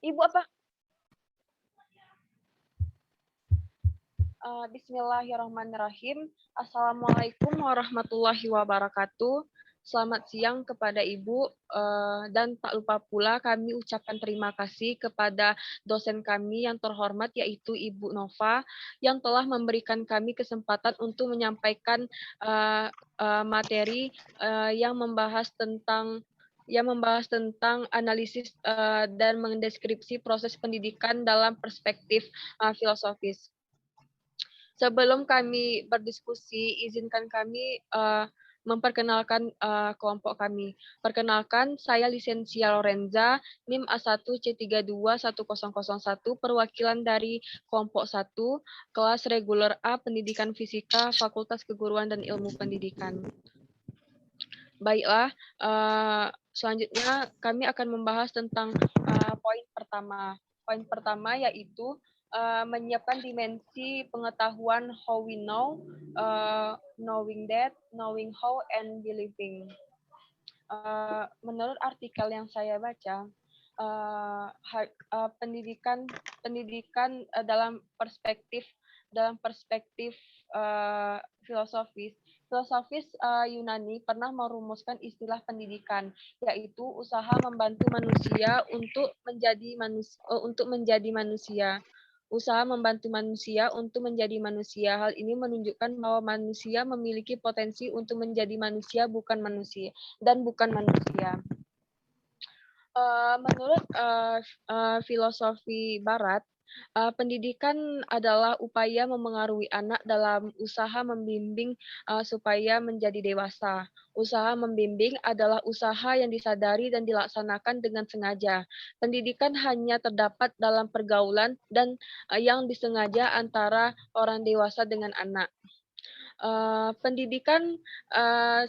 Ibu apa? Bismillahirrahmanirrahim. Assalamualaikum warahmatullahi wabarakatuh. Selamat siang kepada Ibu, dan tak lupa pula kami ucapkan terima kasih kepada dosen kami yang terhormat yaitu Ibu Nova yang telah memberikan kami kesempatan untuk menyampaikan materi yang membahas tentang analisis dan mendeskripsi proses pendidikan dalam perspektif filosofis. Sebelum kami berdiskusi, izinkan kami memperkenalkan kelompok kami. Perkenalkan, saya Lisensia Lorenza, NIM A1C321001, perwakilan dari kelompok 1, kelas reguler A, Pendidikan Fisika, Fakultas Keguruan dan Ilmu Pendidikan. Baiklah, selanjutnya kami akan membahas tentang poin pertama. Poin pertama yaitu menyiapkan dimensi pengetahuan how we know, knowing that, knowing how, and believing. Menurut artikel yang saya baca, pendidikan dalam perspektif filosofis Yunani pernah merumuskan istilah pendidikan, yaitu usaha membantu manusia untuk menjadi manusia. Usaha membantu manusia untuk menjadi manusia. Hal ini menunjukkan bahwa manusia memiliki potensi untuk menjadi manusia bukan manusia. Menurut filosofi Barat, pendidikan adalah upaya memengaruhi anak dalam usaha membimbing supaya menjadi dewasa. Usaha membimbing adalah usaha yang disadari dan dilaksanakan dengan sengaja. Pendidikan hanya terdapat dalam pergaulan dan yang disengaja antara orang dewasa dengan anak. Pendidikan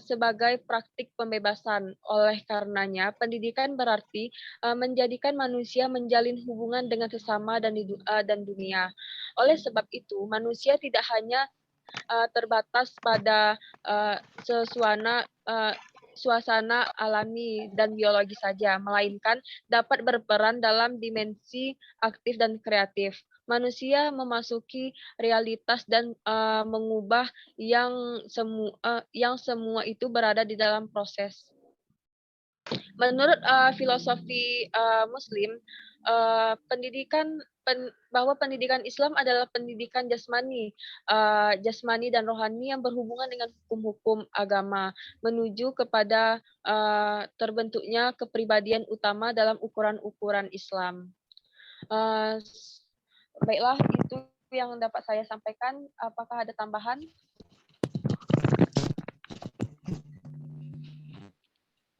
sebagai praktik pembebasan. Oleh karenanya, pendidikan berarti menjadikan manusia menjalin hubungan dengan sesama dan dunia. Oleh sebab itu, manusia tidak hanya terbatas pada suasana alami dan biologi saja, melainkan dapat berperan dalam dimensi aktif dan kreatif. Manusia memasuki realitas dan mengubah yang semua itu berada di dalam proses. Menurut filosofi Muslim, bahwa pendidikan Islam adalah pendidikan jasmani dan rohani yang berhubungan dengan hukum-hukum agama menuju kepada terbentuknya kepribadian utama dalam ukuran-ukuran Islam. Baiklah, itu yang dapat saya sampaikan. Apakah ada tambahan?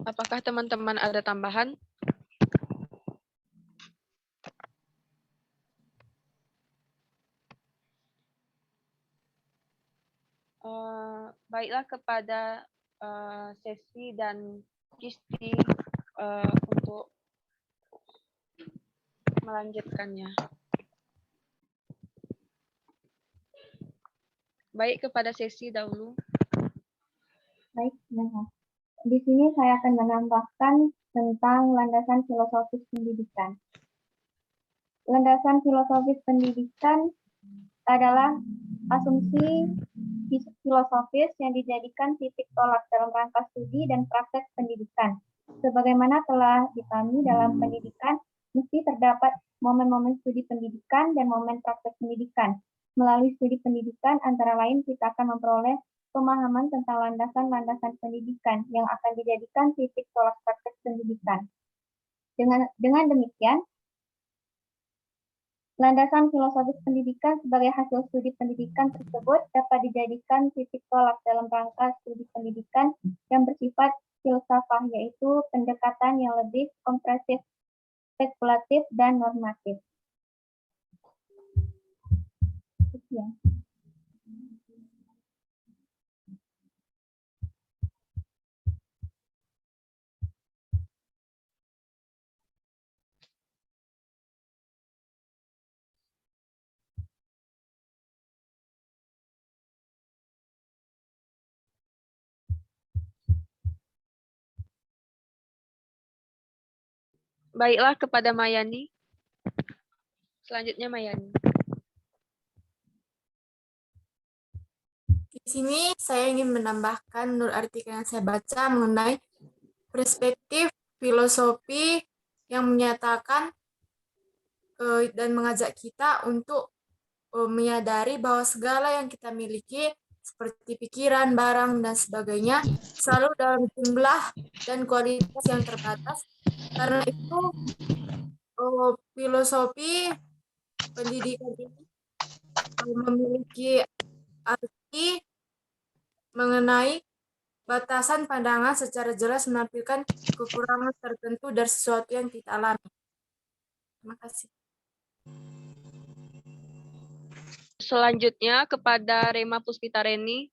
Apakah teman-teman ada tambahan? Baiklah, kepada Sesi dan Kisti untuk melanjutkannya. Baik, kepada Sesi dahulu. Baik, di sini saya akan menambahkan tentang landasan filosofis pendidikan. Landasan filosofis pendidikan adalah asumsi filosofis yang dijadikan titik tolak dalam rangka studi dan praktek pendidikan. Sebagaimana telah dipahami dalam pendidikan, mesti terdapat momen-momen studi pendidikan dan momen praktek pendidikan. Melalui studi pendidikan, antara lain kita akan memperoleh pemahaman tentang landasan-landasan pendidikan yang akan dijadikan titik tolak praktek pendidikan. Dengan demikian, landasan filosofis pendidikan sebagai hasil studi pendidikan tersebut dapat dijadikan titik tolak dalam rangka studi pendidikan yang bersifat filsafah, yaitu pendekatan yang lebih kompresif, spekulatif, dan normatif. Sekian. Baiklah, kepada Mayani. Selanjutnya Mayani. Di sini saya ingin menambahkan menurut artikel yang saya baca mengenai perspektif filosofi yang menyatakan dan mengajak kita untuk menyadari bahwa segala yang kita miliki seperti pikiran, barang, dan sebagainya selalu dalam jumlah dan kualitas yang terbatas. Karena itu filosofi pendidikan ini memiliki arti mengenai batasan pandangan secara jelas menampilkan kekurangan tertentu dari sesuatu yang kita alami. Terima kasih. Selanjutnya kepada Rema Puspitareni.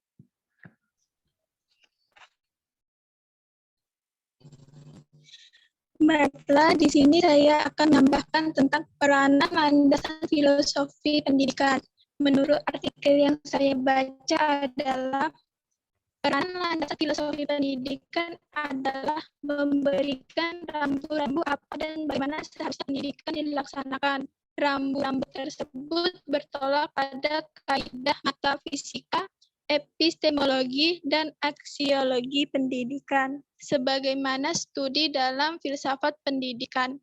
Baiklah, di sini saya akan menambahkan tentang peranan landasan filosofi pendidikan. Menurut artikel yang saya baca adalah peranan landasan filosofi pendidikan adalah memberikan rambu-rambu apa dan bagaimana seharusnya pendidikan dilaksanakan. Rambu-rambu tersebut bertolak pada kaidah metafisika, epistemologi, dan aksiologi pendidikan, sebagaimana studi dalam filsafat pendidikan.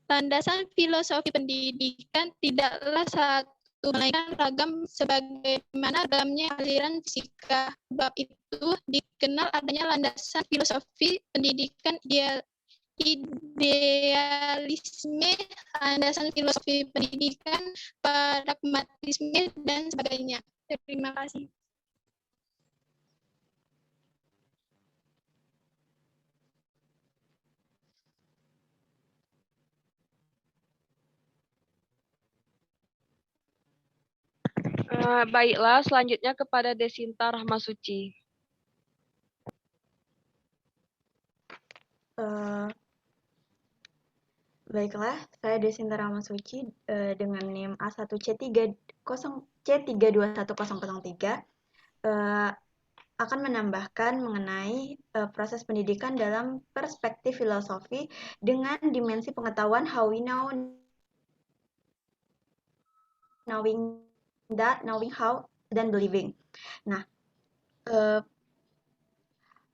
Landasan filosofi pendidikan tidaklah satu, melainkan ragam sebagaimana ragamnya aliran fisika. Sebab itu dikenal adanya landasan filosofi pendidikan idealisme, landasan filosofi pendidikan, pragmatisme, dan sebagainya. Terima kasih. Baiklah, selanjutnya kepada Desinta Rahmasuci. Baiklah, saya Desinta Rahmasuci dengan NIM A1C32103 akan menambahkan mengenai proses pendidikan dalam perspektif filosofi dengan dimensi pengetahuan how we know, knowing that, knowing how, dan believing. Nah,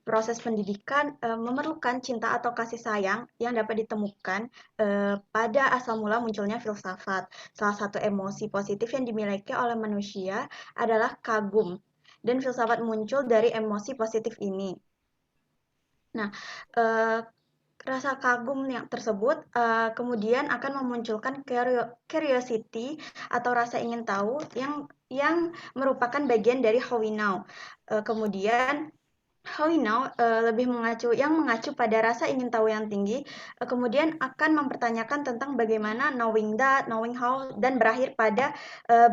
proses pendidikan memerlukan cinta atau kasih sayang yang dapat ditemukan pada asal mula munculnya filsafat. Salah satu emosi positif yang dimiliki oleh manusia adalah kagum, dan filsafat muncul dari emosi positif ini. Nah, rasa kagum yang tersebut kemudian akan memunculkan curiosity atau rasa ingin tahu yang merupakan bagian dari how we know. Kemudian how we know lebih mengacu pada rasa ingin tahu yang tinggi, kemudian akan mempertanyakan tentang bagaimana knowing that, knowing how, dan berakhir pada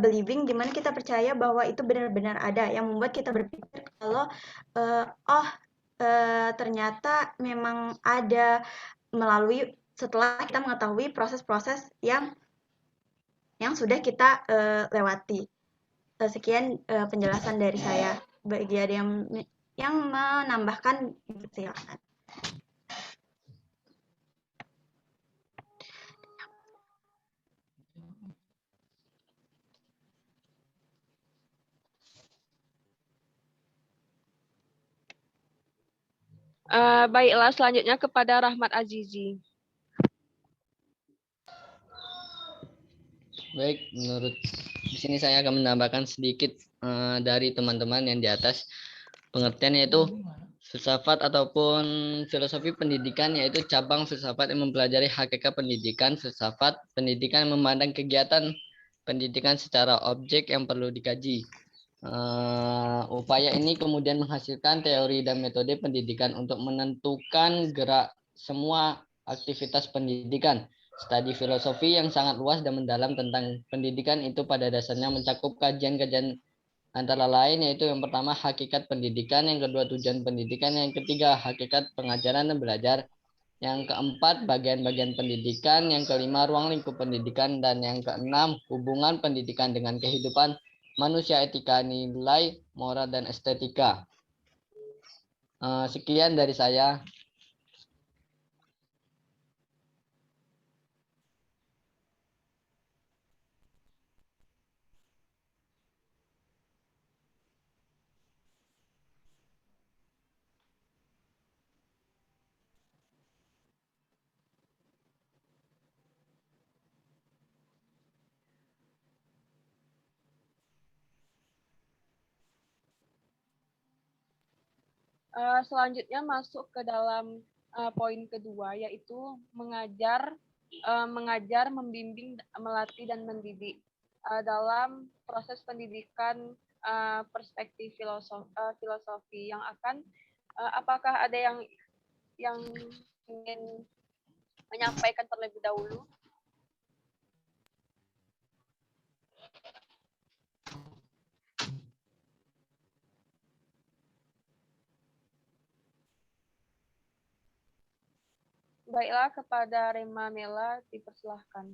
believing, di mana kita percaya bahwa itu benar-benar ada, yang membuat kita berpikir kalau ternyata memang ada melalui setelah kita mengetahui proses-proses yang sudah kita lewati. Sekian penjelasan dari saya. Bagi ada yang menambahkan, silakan. Baiklah, selanjutnya kepada Rahmat Azizi. Baik, menurut di sini saya akan menambahkan sedikit dari teman-teman yang di atas. Pengertian yaitu filsafat ataupun filosofi pendidikan, yaitu cabang filsafat yang mempelajari hakikat pendidikan. Filsafat pendidikan memandang kegiatan pendidikan secara objek yang perlu dikaji. Upaya ini kemudian menghasilkan teori dan metode pendidikan untuk menentukan gerak semua aktivitas pendidikan. Studi filosofi yang sangat luas dan mendalam tentang pendidikan itu pada dasarnya mencakup kajian-kajian antara lain, yaitu yang pertama hakikat pendidikan, yang kedua tujuan pendidikan, yang ketiga hakikat pengajaran dan belajar, yang keempat bagian-bagian pendidikan, yang kelima ruang lingkup pendidikan, dan yang keenam hubungan pendidikan dengan kehidupan manusia, etika, nilai, moral, dan estetika. Sekian dari saya. Selanjutnya masuk ke dalam poin kedua, yaitu mengajar, membimbing, melatih, dan mendidik dalam proses pendidikan perspektif filosofi yang akan, apakah ada yang ingin menyampaikan terlebih dahulu? Baiklah, kepada Rema Mela dipersilahkan.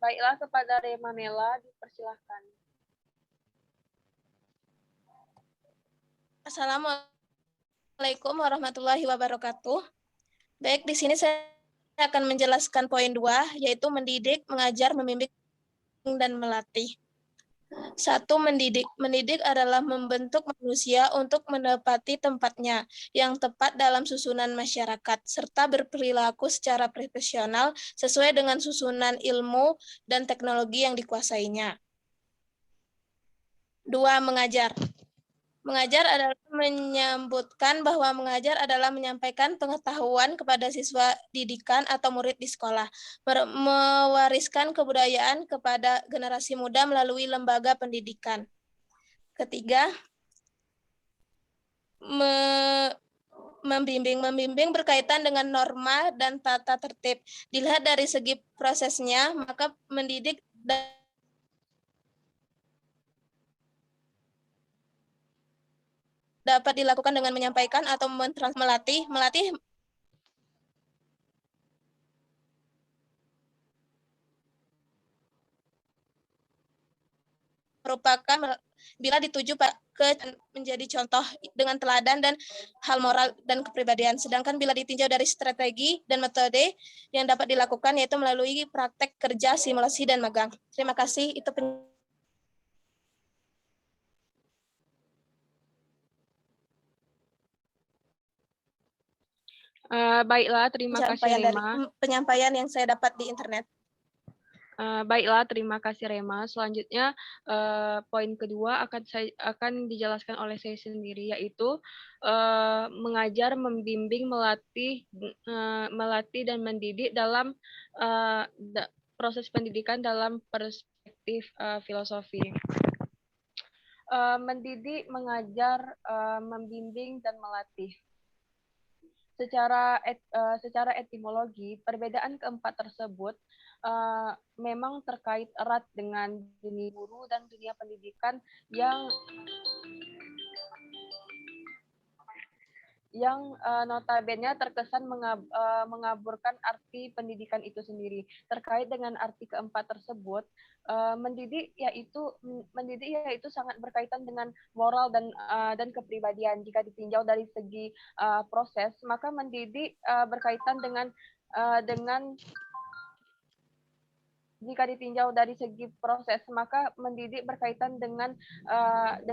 Baiklah, kepada Rema Mela dipersilahkan. Assalamualaikum warahmatullahi wabarakatuh. Baik, di sini saya akan menjelaskan poin 2, yaitu mendidik, mengajar, membimbing, dan melatih. 1. Mendidik. Mendidik adalah membentuk manusia untuk menepati tempatnya yang tepat dalam susunan masyarakat, serta berperilaku secara profesional sesuai dengan susunan ilmu dan teknologi yang dikuasainya. 2. Mengajar. Mengajar adalah menyebutkan bahwa mengajar adalah menyampaikan pengetahuan kepada siswa didikan atau murid di sekolah, mewariskan kebudayaan kepada generasi muda melalui lembaga pendidikan. 3. Membimbing. Membimbing berkaitan dengan norma dan tata tertib. Dilihat dari segi prosesnya, maka mendidik dapat dilakukan dengan menyampaikan atau melatih. Melatih merupakan bila dituju ke menjadi contoh dengan teladan dan hal moral dan kepribadian. Sedangkan bila ditinjau dari strategi dan metode yang dapat dilakukan yaitu melalui praktek kerja, simulasi, dan magang. Terima kasih. Itu Baiklah, terima kasih Rema. penyampaian yang saya dapat di internet. Baiklah, terima kasih Rema. Selanjutnya poin kedua akan dijelaskan oleh saya sendiri, yaitu mengajar, membimbing, melatih dan mendidik dalam proses pendidikan dalam perspektif filosofi. Mendidik, mengajar, membimbing, dan melatih. Secara etimologi, perbedaan keempat tersebut memang terkait erat dengan dunia guru dan dunia pendidikan yang notabene terkesan mengaburkan arti pendidikan itu sendiri. Terkait dengan arti keempat tersebut, mendidik yaitu sangat berkaitan dengan moral dan kepribadian. Jika ditinjau dari segi proses, maka mendidik berkaitan dengan jika ditinjau dari segi proses, maka mendidik berkaitan dengan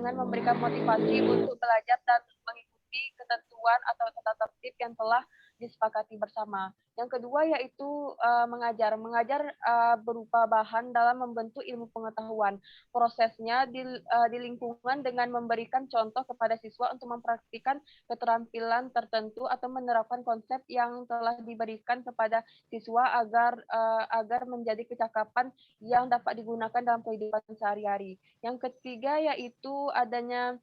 memberikan motivasi untuk belajar dan mengikuti ketentuan atau tata tertib yang telah disepakati bersama. Yang kedua yaitu mengajar. Mengajar berupa bahan dalam membentuk ilmu pengetahuan. Prosesnya di lingkungan dengan memberikan contoh kepada siswa untuk mempraktikkan keterampilan tertentu atau menerapkan konsep yang telah diberikan kepada siswa agar menjadi kecakapan yang dapat digunakan dalam kehidupan sehari-hari. Yang ketiga yaitu adanya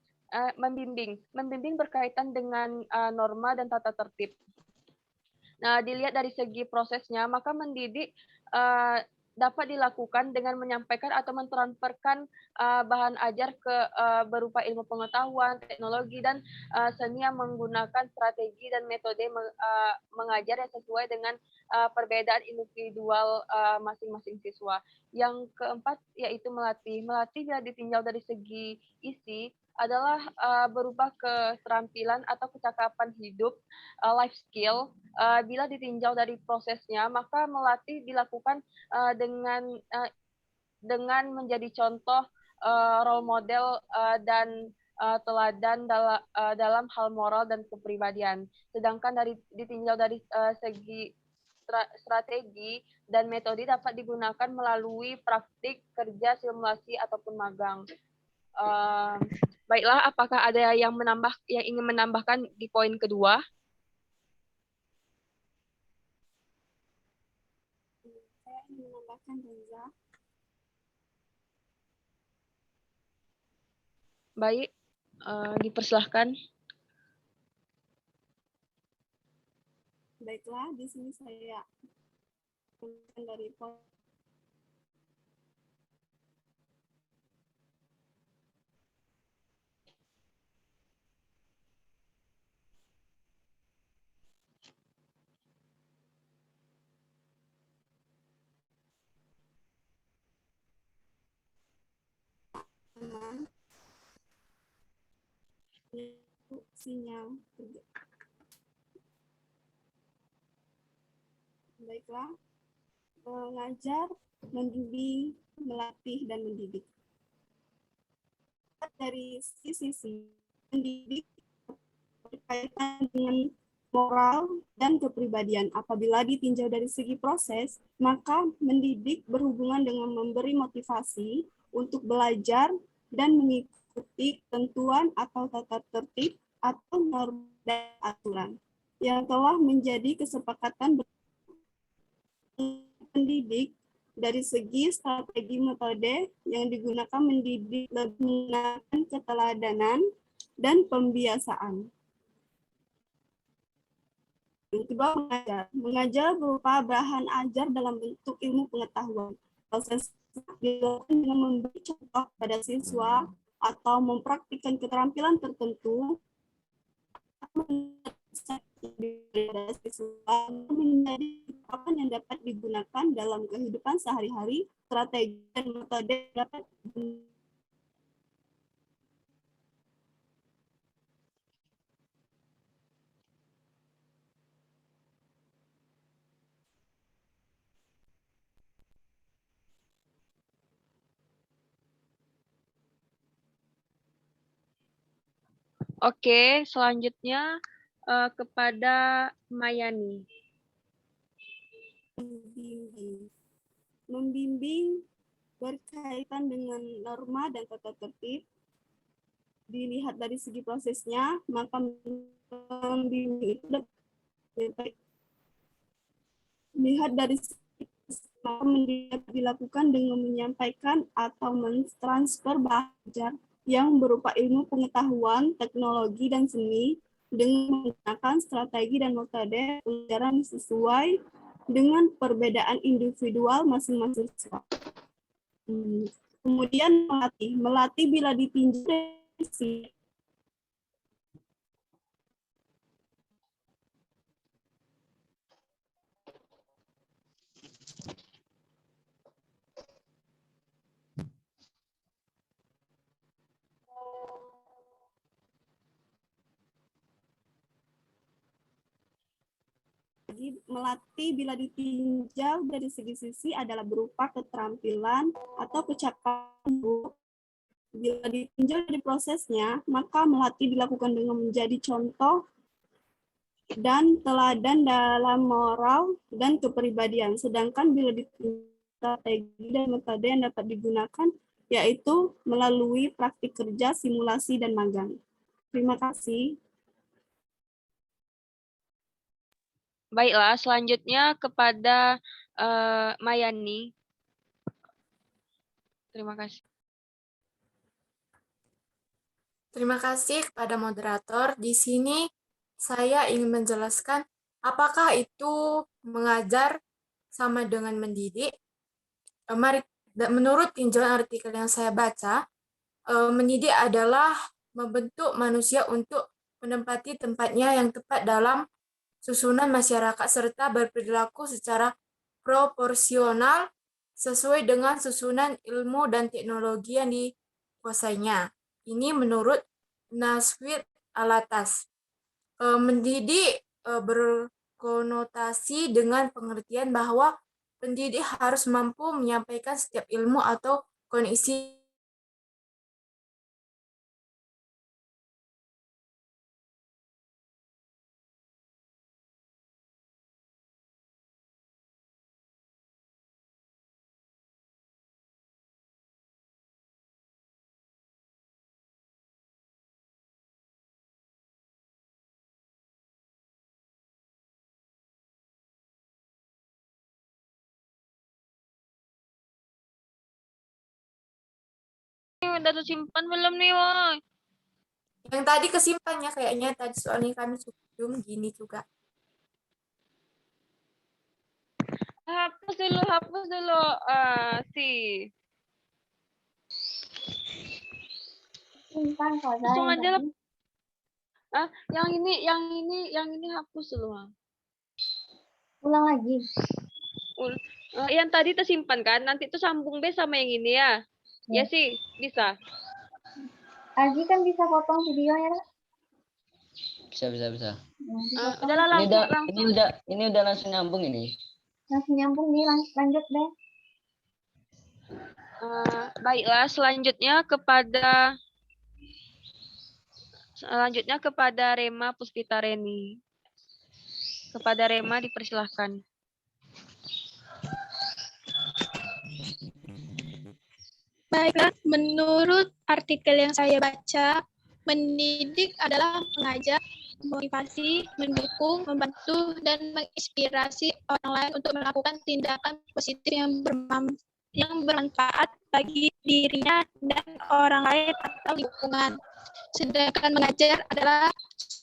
membimbing. Membimbing berkaitan dengan norma dan tata tertib. Nah, dilihat dari segi prosesnya, maka mendidik dapat dilakukan dengan menyampaikan atau mentransferkan bahan ajar berupa ilmu pengetahuan, teknologi, dan seni yang menggunakan strategi dan metode mengajar yang sesuai dengan perbedaan individual masing-masing siswa. Yang keempat yaitu melatih. Melatih bila ditinjau dari segi isi, adalah berubah keterampilan atau kecakapan hidup, life skill. Bila ditinjau dari prosesnya, maka melatih dilakukan dengan menjadi contoh, role model, dan teladan dalam hal moral dan kepribadian. Sedangkan ditinjau dari segi strategi dan metode dapat digunakan melalui praktik, kerja, simulasi, ataupun magang. Baiklah, apakah ada yang ingin menambahkan di poin kedua? Saya ingin menambahkan, Reza. Baik, dipersilahkan. Baiklah, di sini saya dari poin sinyal kerja. Baiklah, mengajar, membimbing, melatih, dan mendidik. Dari sisi mendidik berkaitan dengan moral dan kepribadian. Apabila ditinjau dari segi proses, maka mendidik berhubungan dengan memberi motivasi untuk belajar dan mengikuti ketentuan atau tata tertib atau norma dan aturan yang telah menjadi kesepakatan pendidik. Dari segi strategi metode yang digunakan mendidik lebih menggunakan keteladanan dan pembiasaan. Yang kedua, mengajar. Mengajar berupa bahan ajar dalam bentuk ilmu pengetahuan. Proses dilakukan dengan memberi contoh pada siswa atau mempraktikkan keterampilan tertentu siswa menjadi apa yang dapat digunakan dalam kehidupan sehari-hari. Strategi dan metode dapat Oke, selanjutnya kepada Mayani. Membimbing berkaitan dengan norma dan tata tertib. Dilihat dari segi prosesnya, maka membimbing itu dilihat dari dilakukan dengan menyampaikan atau mentransfer belajar yang berupa ilmu pengetahuan, teknologi, dan seni dengan menggunakan strategi dan metode pelajaran sesuai dengan perbedaan individual masing-masing siswa. Kemudian melatih bila ditinjau dari melatih bila ditinjau dari segi sisi adalah berupa keterampilan atau kecakapan. Bila ditinjau dari prosesnya, maka melatih dilakukan dengan menjadi contoh dan teladan dalam moral dan kepribadian. Sedangkan bila ditinjau strategi dan metode yang dapat digunakan, yaitu melalui praktik kerja, simulasi, dan magang. Terima kasih. Baiklah, selanjutnya kepada Mayani. Terima kasih. Terima kasih kepada moderator. Di sini saya ingin menjelaskan apakah itu mengajar sama dengan mendidik. Menurut tinjauan artikel yang saya baca, mendidik adalah membentuk manusia untuk menempati tempatnya yang tepat dalam susunan masyarakat serta berperilaku secara proporsional sesuai dengan susunan ilmu dan teknologi yang dikuasainya. ini menurut Naswid Alatas. Mendidik berkonotasi dengan pengertian bahwa pendidik harus mampu menyampaikan setiap ilmu atau kondisi Udah tersimpan belum nih, woi? yang tadi kesimpannya kayaknya tadi soalnya kami zoom gini juga. Hapus dulu. sih. Simpan Faza Langsung yang aja lah. tadi. Yang ini hapus dulu. Ulang lagi. Yang tadi tersimpan kan? Nanti itu sambung B sama yang ini ya. Ya sih, bisa. Arji kan bisa potong videonya, Kak? Bisa. Nah, dipotong. Udahlah langsung. Ini udah langsung nyambung ini. Langsung nyambung nih, lanjut deh. Baiklah, selanjutnya kepada Rema Puspita Reni. Kepada Rema dipersilahkan. Baiklah, menurut artikel yang saya baca, mendidik adalah mengajak, memotivasi, mendukung, membantu, dan menginspirasi orang lain untuk melakukan tindakan positif yang bermanfaat bagi dirinya dan orang lain atau lingkungan. Sedangkan mengajar adalah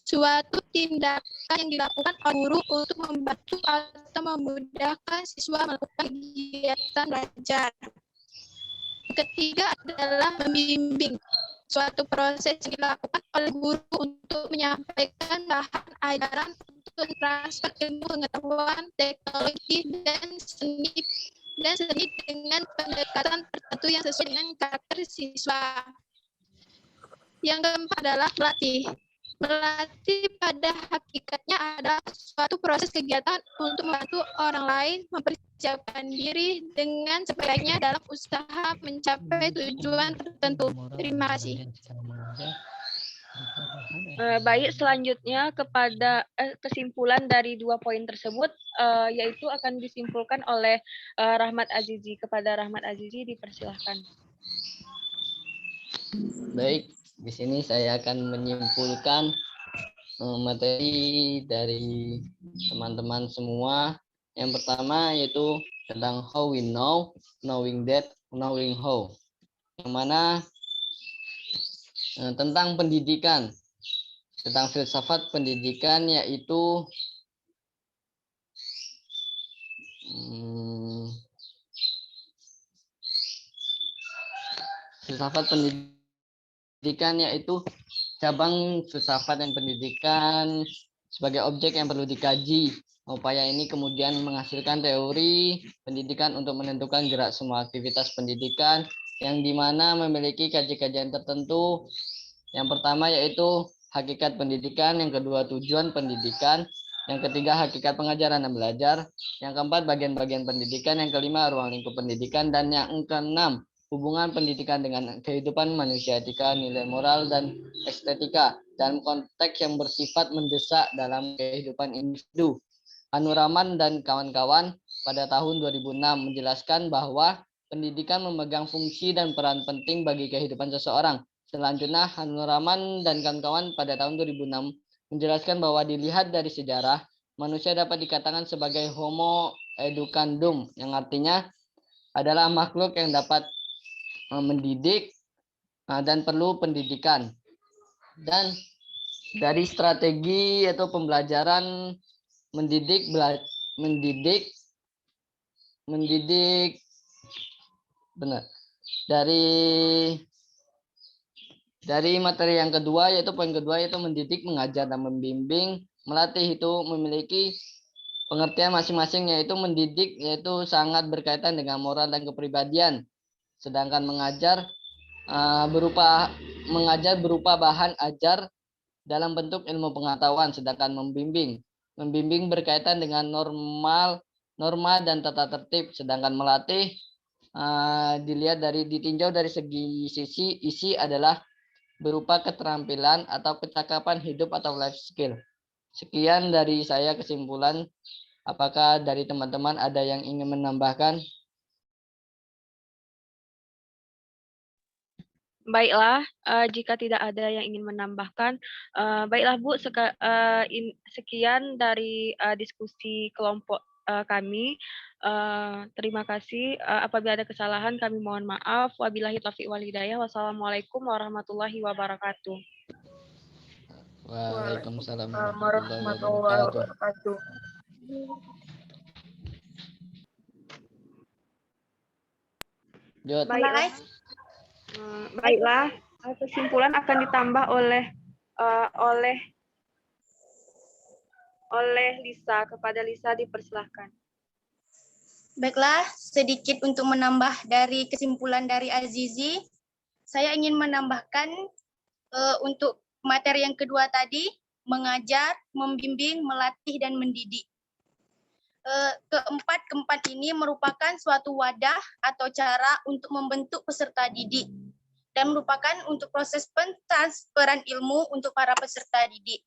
suatu tindakan yang dilakukan oleh guru untuk membantu atau memudahkan siswa melakukan kegiatan belajar. Ketiga adalah membimbing, suatu proses yang dilakukan oleh guru untuk menyampaikan bahan ajaran untuk transfer ilmu pengetahuan, teknologi, dan seni dengan pendekatan tertentu yang sesuai dengan karakter siswa. Yang keempat adalah melatih. Melatih pada hakikatnya adalah suatu proses kegiatan untuk membantu orang lain mempersiapkan diri dengan sebaiknya dalam usaha mencapai tujuan tertentu. Terima kasih. Baik, selanjutnya kepada kesimpulan dari 2 poin tersebut, yaitu akan disimpulkan oleh Rahmat Azizi. Kepada Rahmat Azizi dipersilahkan. Baik, di sini saya akan menyimpulkan materi dari teman-teman semua. Yang pertama yaitu tentang how we know, knowing that, knowing how. Yang mana tentang pendidikan, tentang filsafat pendidikan, yaitu filsafat pendidikan yaitu cabang filsafat dan pendidikan sebagai objek yang perlu dikaji. Upaya ini kemudian menghasilkan teori pendidikan untuk menentukan gerak semua aktivitas pendidikan yang dimana memiliki kajian-kajian tertentu. Yang pertama yaitu hakikat pendidikan, yang kedua tujuan pendidikan, yang ketiga hakikat pengajaran dan belajar, yang keempat bagian-bagian pendidikan, yang kelima ruang lingkup pendidikan, dan yang keenam hubungan pendidikan dengan kehidupan manusia, etika, nilai moral, dan estetika dalam konteks yang bersifat mendesak dalam kehidupan individu. Anuraman dan kawan-kawan pada tahun 2006 menjelaskan bahwa pendidikan memegang fungsi dan peran penting bagi kehidupan seseorang. Selanjutnya, Hanuraman dan kawan-kawan pada tahun 2006 menjelaskan bahwa dilihat dari sejarah, manusia dapat dikatakan sebagai homo educandum, yang artinya adalah makhluk yang dapat mendidik dan perlu pendidikan. Dan dari strategi atau pembelajaran mendidik benar. Dari materi yang kedua yaitu poin kedua yaitu mendidik, mengajar dan membimbing. Melatih itu memiliki pengertian masing-masing, yaitu mendidik yaitu sangat berkaitan dengan moral dan kepribadian. Sedangkan mengajar berupa mengajar berupa bahan ajar dalam bentuk ilmu pengetahuan, sedangkan membimbing berkaitan dengan norma dan tata tertib, sedangkan melatih ditinjau dari segi sisi isi adalah berupa keterampilan atau kecakapan hidup atau life skill. Sekian dari saya kesimpulan. Apakah dari teman-teman ada yang ingin menambahkan? Baiklah, jika tidak ada yang ingin menambahkan, baiklah Bu, sekian dari diskusi kelompok kami. Terima kasih. Apabila ada kesalahan, kami mohon maaf. Wabillahi taufiq wal hidayah. Wassalamualaikum warahmatullahi wabarakatuh. Waalaikumsalam warahmatullahi wabarakatuh. Baiklah, kesimpulan akan ditambah oleh Lisa. Kepada Lisa dipersilahkan. Baiklah, sedikit untuk menambah dari kesimpulan dari Azizi, saya ingin menambahkan untuk materi yang kedua tadi, mengajar, membimbing, melatih, dan mendidik. Keempat ini merupakan suatu wadah atau cara untuk membentuk peserta didik dan merupakan untuk proses pentransferan ilmu untuk para peserta didik.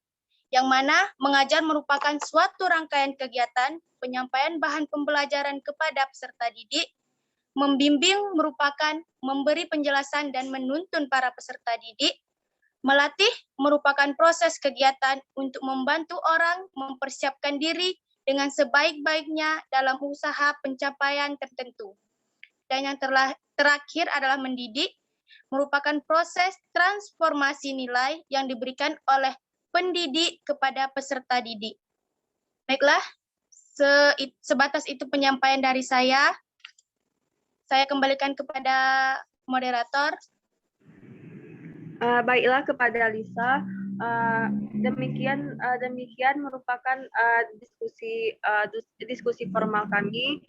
Yang mana mengajar merupakan suatu rangkaian kegiatan penyampaian bahan pembelajaran kepada peserta didik, membimbing merupakan memberi penjelasan dan menuntun para peserta didik, melatih merupakan proses kegiatan untuk membantu orang mempersiapkan diri dengan sebaik-baiknya dalam usaha pencapaian tertentu. Dan yang terakhir adalah mendidik, merupakan proses transformasi nilai yang diberikan oleh pendidik kepada peserta didik. Baiklah, sebatas itu penyampaian dari saya. Saya kembalikan kepada moderator. Baiklah, kepada Lisa. Demikian merupakan diskusi formal kami.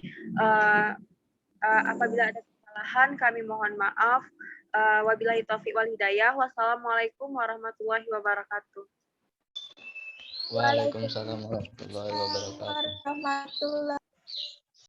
Apabila ada kesalahan, kami mohon maaf. Wabillahi taufiq wal hidayah. Wassalamualaikum warahmatullahi wabarakatuh. Waalaikumsalam warahmatullahi wabarakatuh.